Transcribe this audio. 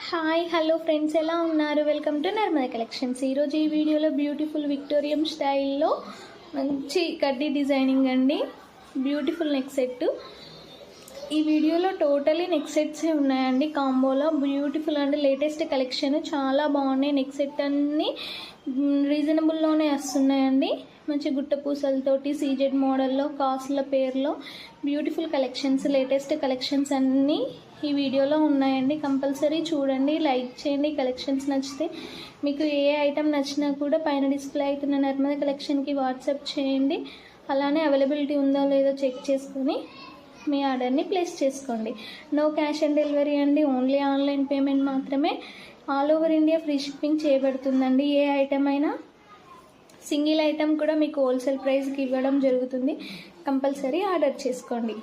Hi hello friends, ఎలా ఉన్నారు? Welcome to Narmada collections. ఈరోజు ఈ వీడియోలో బ్యూటిఫుల్ విక్టోరియన్ స్టైల్లో మంచి కడ్డీ డిజైనింగ్ అండి, బ్యూటిఫుల్ నెక్ సెట్. ఈ వీడియోలో టోటలీ నెక్ సెట్సే ఉన్నాయండి కాంబోలో. బ్యూటిఫుల్ అండ్ లేటెస్ట్ కలెక్షన్, చాలా బాగున్నాయి. నెక్ సెట్ అన్నీ రీజనబుల్లోనే వస్తున్నాయండి. మంచి గుట్ట పూసలతోటి సీజెడ్ మోడల్లో కాస్ట్ల పేర్లో బ్యూటిఫుల్ కలెక్షన్స్, లేటెస్ట్ కలెక్షన్స్ అన్నీ ఈ వీడియోలో ఉన్నాయండి. కంపల్సరీ చూడండి, లైక్ చేయండి. కలెక్షన్స్ నచ్చితే మీకు ఏ ఐటెం నచ్చినా కూడా పైన డిస్ప్లే అవుతున్న నర్మదా కలెక్షన్కి వాట్సాప్ చేయండి. అలానే అవైలబిలిటీ ఉందో లేదో చెక్ చేసుకొని మీ ఆర్డర్ని ప్లేస్ చేసుకోండి. నో క్యాష్ ఆన్ డెలివరీ అండి, ఓన్లీ ఆన్లైన్ పేమెంట్ మాత్రమే. All over India free shipping చేయబడుతుందండి. ఏ ఐటెం అయినా సింగిల్ ఐటెం కూడా మీకు హోల్సేల్ ప్రైస్కి ఇవ్వడం జరుగుతుంది. కంపల్సరీ ఆర్డర్ చేసుకోండి.